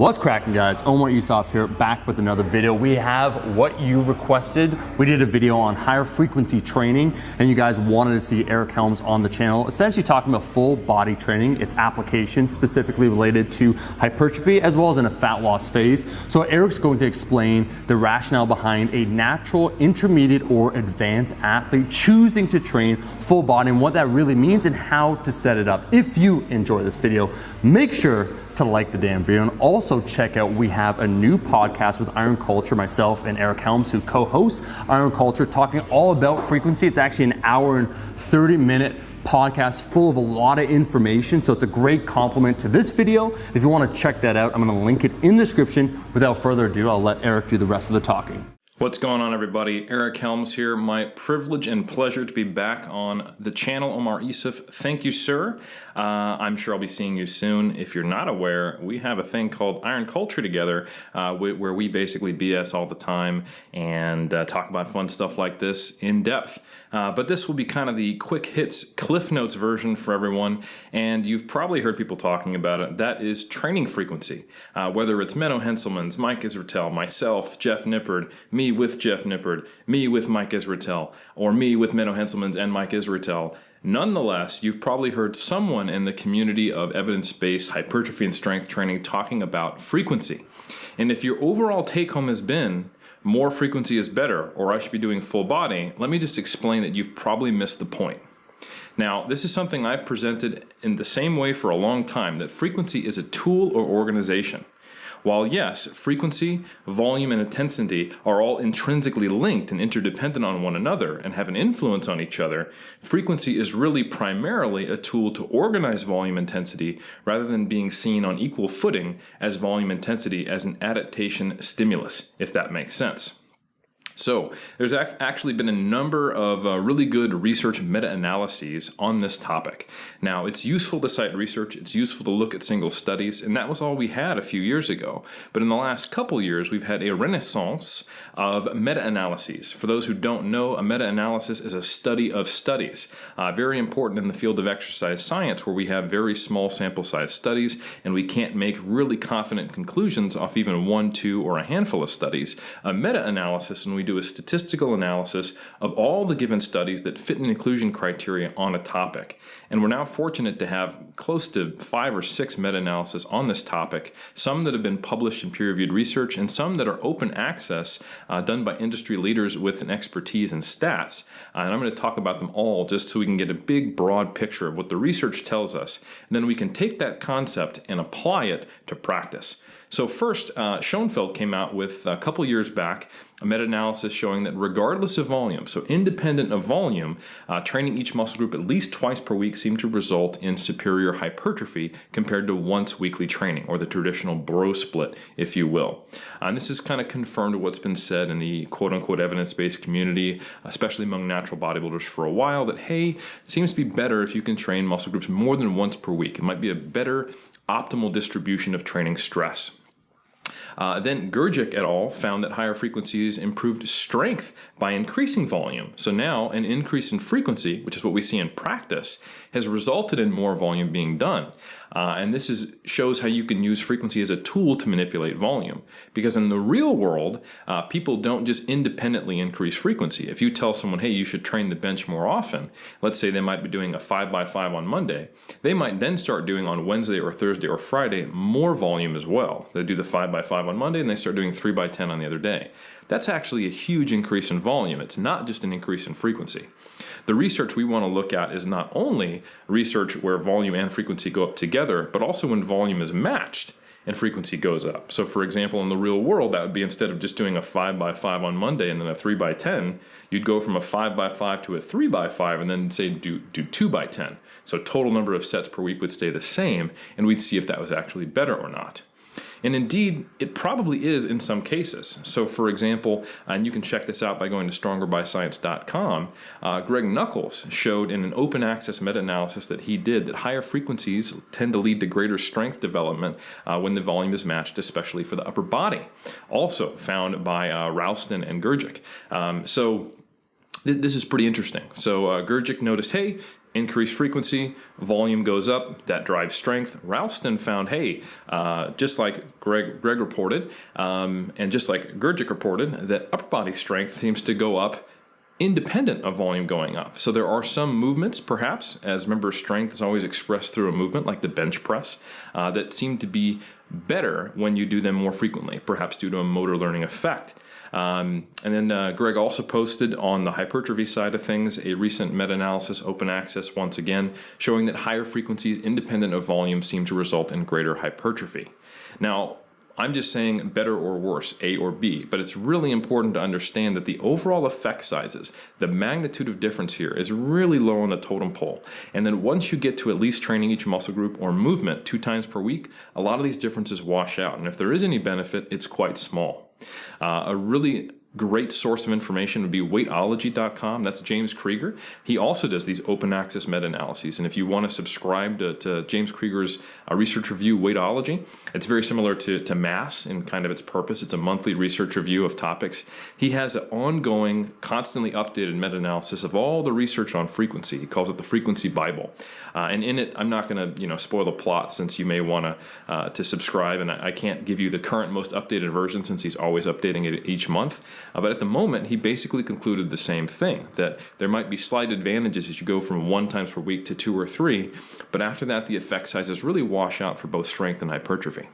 What's cracking, guys? Omar Yusuf here, back with another video. We have what you requested. We did a video on higher frequency training, and you guys wanted to see Eric Helms on the channel, essentially talking about full body training, its application specifically related to hypertrophy, as well as in a fat loss phase. So Eric's going to explain the rationale behind a natural, intermediate, or advanced athlete choosing to train full body and what that really means and how to set it up. If you enjoy this video, make sure to like the damn video, and also check out, we have a new podcast with Iron Culture, myself and Eric Helms, who co-hosts Iron Culture, talking all about frequency. It's actually an hour and 30-minute podcast full of a lot of information, so it's a great complement to this video. If you want to check that out, I'm going to link it in the description. Without further ado, I'll let Eric do the rest of the talking. What's going on, everybody? Eric Helms here. My privilege and pleasure to be back on the channel. Omar Yusuf, thank you, sir. I'm sure I'll be seeing you soon. If you're not aware, we have a thing called Iron Culture together, where we basically BS all the time and talk about fun stuff like this in depth. But this will be kind of the quick hits, Cliff Notes version for everyone, and you've probably heard people talking about it. That is training frequency. Whether it's Menno Henselmans, Mike Israetel, myself, Jeff Nippard, me with Jeff Nippard, me with Mike Israetel, or me with Menno Henselmans and Mike Israetel. Nonetheless, you've probably heard someone in the community of evidence-based hypertrophy and strength training talking about frequency. And if your overall take-home has been, more frequency is better, or I should be doing full body, let me just explain that you've probably missed the point. Now, this is something I've presented in the same way for a long time, that frequency is a tool or organization. While yes, frequency, volume, and intensity are all intrinsically linked and interdependent on one another and have an influence on each other, frequency is really primarily a tool to organize volume intensity rather than being seen on equal footing as volume intensity as an adaptation stimulus, if that makes sense. So there's actually been a number of really good research meta-analyses on this topic. Now, it's useful to cite research, it's useful to look at single studies, and that was all we had a few years ago. But in the last couple years, we've had a renaissance of meta-analyses. For those who don't know, a meta-analysis is a study of studies. Very important in the field of exercise science, where we have very small sample size studies, and we can't make really confident conclusions off even one, two, or a handful of studies. A meta-analysis, and we do a statistical analysis of all the given studies that fit an inclusion criteria on a topic. And we're now fortunate to have close to 5 or 6 meta-analyses on this topic, some that have been published in peer-reviewed research and some that are open access, done by industry leaders with an expertise in stats. And I'm going to talk about them all just so we can get a big, broad picture of what the research tells us. And then we can take that concept and apply it to practice. So first, Schoenfeld came out with a couple years back a meta-analysis showing that regardless of volume, so independent of volume, training each muscle group at least twice per week seemed to result in superior hypertrophy compared to once weekly training, or the traditional bro split, if you will. And this is kind of confirmed what's been said in the quote-unquote evidence-based community, especially among natural bodybuilders for a while, that, hey, it seems to be better if you can train muscle groups more than once per week. It might be a better optimal distribution of training stress. Then Gurgic et al. Found that higher frequencies improved strength by increasing volume. So now an increase in frequency, which is what we see in practice, has resulted in more volume being done. And this shows how you can use frequency as a tool to manipulate volume. Because in the real world, people don't just independently increase frequency. If you tell someone, hey, you should train the bench more often, let's say they might be doing a 5x5 on Monday, they might then start doing on Wednesday or Thursday or Friday more volume as well. They do the 5x5 on Monday and they start doing 3x10 on the other day. That's actually a huge increase in volume. It's not just an increase in frequency. The research we want to look at is not only research where volume and frequency go up together, but also when volume is matched and frequency goes up. So for example, in the real world, that would be instead of just doing a 5x5 on Monday and then a 3x10, you'd go from a 5x5 to a 3x5 and then say do 2x10. So total number of sets per week would stay the same, and we'd see if that was actually better or not. And indeed, it probably is in some cases. So for example, and you can check this out by going to strongerbyscience.com, Greg Nuckols showed in an open access meta-analysis that he did that higher frequencies tend to lead to greater strength development when the volume is matched, especially for the upper body. Also found by Ralston and Gurgic. So this is pretty interesting. So Gurgic noticed, hey, Increased frequency, volume goes up, that drives strength. Ralston found, hey, just like Greg reported, and just like Gurgic reported, that upper body strength seems to go up independent of volume going up. So there are some movements, perhaps, as remember, strength is always expressed through a movement like the bench press, that seem to be better when you do them more frequently, perhaps due to a motor learning effect. And then Greg also posted on the hypertrophy side of things a recent meta-analysis, open access once again, showing that higher frequencies independent of volume seem to result in greater hypertrophy. Now, I'm just saying better or worse, A or B, but it's really important to understand that the overall effect sizes, the magnitude of difference here is really low on the totem pole. And then once you get to at least training each muscle group or movement 2 times per week, a lot of these differences wash out. And if there is any benefit, it's quite small. A really great source of information would be weightology.com. That's James Krieger. He also does these open access meta-analyses. And if you want to subscribe to James Krieger's research review, Weightology, it's very similar to MASS in kind of its purpose. It's a monthly research review of topics. He has an ongoing, constantly updated meta-analysis of all the research on frequency. He calls it the Frequency Bible. And in it, I'm not going to spoil the plot, since you may want to subscribe, and I can't give you the current most updated version since he's always updating it each month. But at the moment, he basically concluded the same thing, that there might be slight advantages as you go from 1 times per week to 2 or 3, but after that, the effect sizes really wash out for both strength and hypertrophy.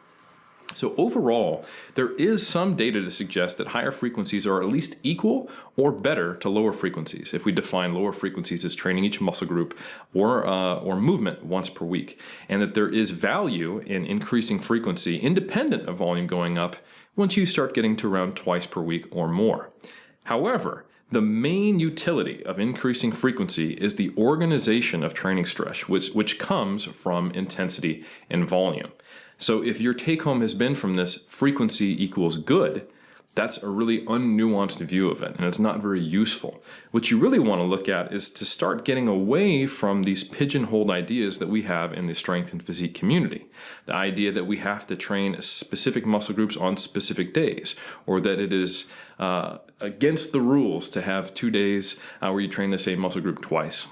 So overall, there is some data to suggest that higher frequencies are at least equal or better to lower frequencies, if we define lower frequencies as training each muscle group or movement once per week, and that there is value in increasing frequency independent of volume going up once you start getting to around twice per week or more. However, the main utility of increasing frequency is the organization of training stress, which comes from intensity and volume. So if your take home has been from this frequency equals good, that's a really unnuanced view of it, and it's not very useful. What you really want to look at is to start getting away from these pigeonholed ideas that we have in the strength and physique community. The idea that we have to train specific muscle groups on specific days, or that it is against the rules to have 2 days where you train the same muscle group twice.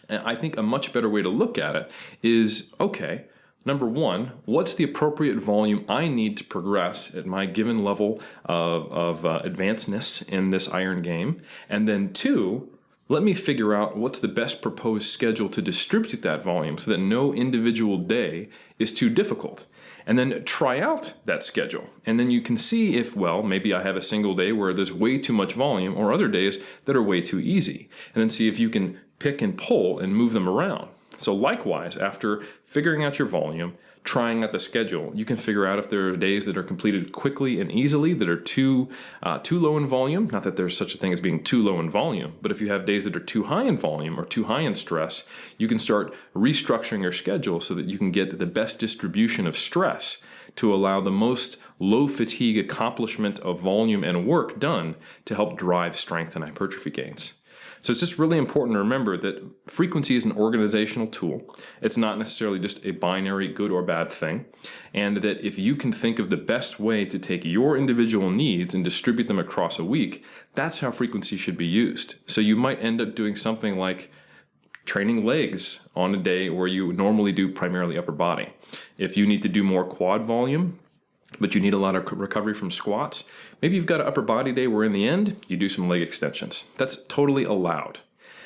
And I think a much better way to look at it is, okay, number one, what's the appropriate volume I need to progress at my given level of advancedness in this iron game? And then 2, let me figure out what's the best proposed schedule to distribute that volume so that no individual day is too difficult. And then try out that schedule. And then you can see if, well, maybe I have a single day where there's way too much volume, or other days that are way too easy. And then see if you can pick and pull and move them around. So likewise, after figuring out your volume, trying out the schedule, you can figure out if there are days that are completed quickly and easily that are too low in volume. Not that there's such a thing as being too low in volume, but if you have days that are too high in volume or too high in stress, you can start restructuring your schedule so that you can get the best distribution of stress to allow the most low fatigue accomplishment of volume and work done to help drive strength and hypertrophy gains. So it's just really important to remember that frequency is an organizational tool. It's not necessarily just a binary good or bad thing. And that if you can think of the best way to take your individual needs and distribute them across a week, that's how frequency should be used. So you might end up doing something like training legs on a day where you normally do primarily upper body. If you need to do more quad volume, but you need a lot of recovery from squats, maybe you've got an upper body day where in the end, you do some leg extensions. That's totally allowed.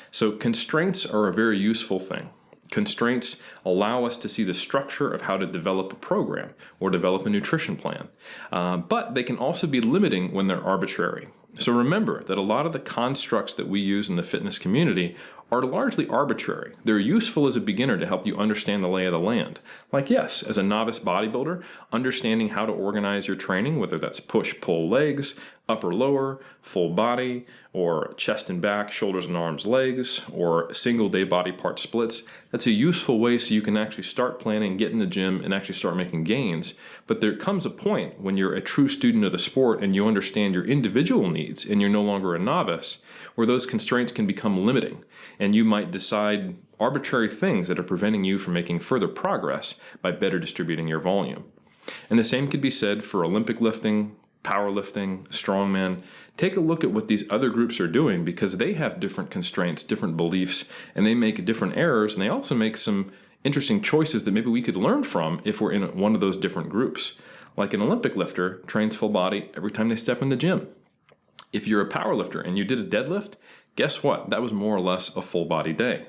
So constraints are a very useful thing. Constraints allow us to see the structure of how to develop a program or develop a nutrition plan. But they can also be limiting when they're arbitrary. So remember that a lot of the constructs that we use in the fitness community are largely arbitrary. They're useful as a beginner to help you understand the lay of the land. Like, yes, as a novice bodybuilder, understanding how to organize your training, whether that's push, pull legs, upper, lower, full body, or chest and back, shoulders and arms, legs, or single day body part splits, that's a useful way so you can actually start planning, get in the gym, and actually start making gains. But there comes a point when you're a true student of the sport and you understand your individual needs and you're no longer a novice, where those constraints can become limiting. And you might decide arbitrary things that are preventing you from making further progress by better distributing your volume. And the same could be said for Olympic lifting, powerlifting, strongman, take a look at what these other groups are doing, because they have different constraints, different beliefs, and they make different errors, and they also make some interesting choices that maybe we could learn from if we're in one of those different groups. Like an Olympic lifter trains full body every time they step in the gym. If you're a powerlifter and you did a deadlift, guess what? That was more or less a full body day.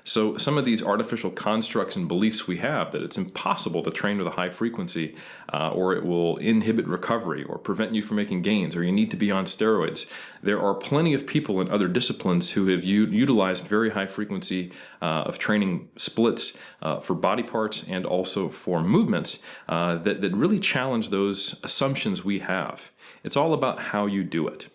So some of these artificial constructs and beliefs we have that it's impossible to train with a high frequency, or it will inhibit recovery or prevent you from making gains, or you need to be on steroids. There are plenty of people in other disciplines who have utilized very high frequency of training splits for body parts and also for movements that really challenge those assumptions we have. It's all about how you do it.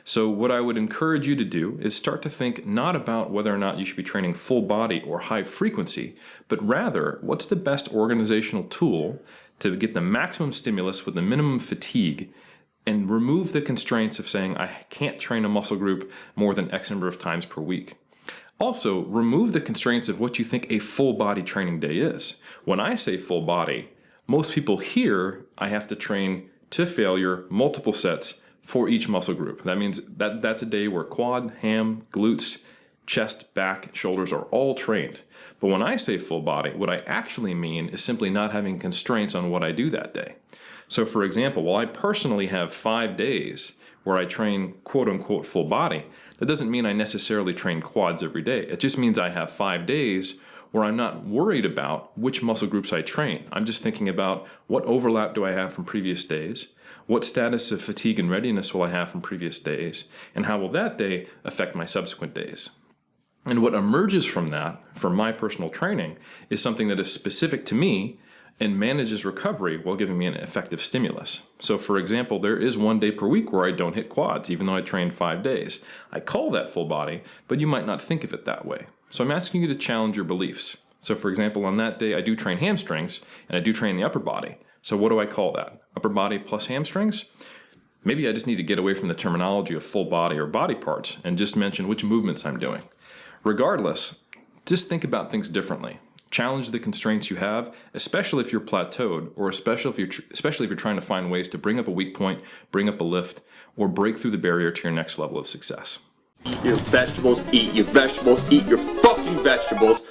So what I would encourage you to do is start to think not about whether or not you should be training full body or high frequency, but rather what's the best organizational tool to get the maximum stimulus with the minimum fatigue, and remove the constraints of saying I can't train a muscle group more than X number of times per week. Also, remove the constraints of what you think a full body training day is. When I say full body, most people hear I have to train to failure multiple sets for each muscle group. That means that's a day where quad, ham, glutes, chest, back, shoulders are all trained. But when I say full body, what I actually mean is simply not having constraints on what I do that day. So for example, while I personally have 5 days where I train quote unquote full body, that doesn't mean I necessarily train quads every day. It just means I have 5 days where I'm not worried about which muscle groups I train. I'm just thinking about what overlap do I have from previous days, what status of fatigue and readiness will I have from previous days, and how will that day affect my subsequent days. And what emerges from that, from my personal training, is something that is specific to me and manages recovery while giving me an effective stimulus. So for example, there is 1 day per week where I don't hit quads, even though I train 5 days. I call that full body, but you might not think of it that way. So I'm asking you to challenge your beliefs. So for example, on that day, I do train hamstrings and I do train the upper body. So what do I call that? Upper body plus hamstrings? Maybe I just need to get away from the terminology of full body or body parts and just mention which movements I'm doing. Regardless, just think about things differently. Challenge the constraints you have, especially if you're plateaued, or especially if you're trying to find ways to bring up a weak point, bring up a lift, or break through the barrier to your next level of success. Eat your vegetables, eat your vegetables, eat your fucking vegetables.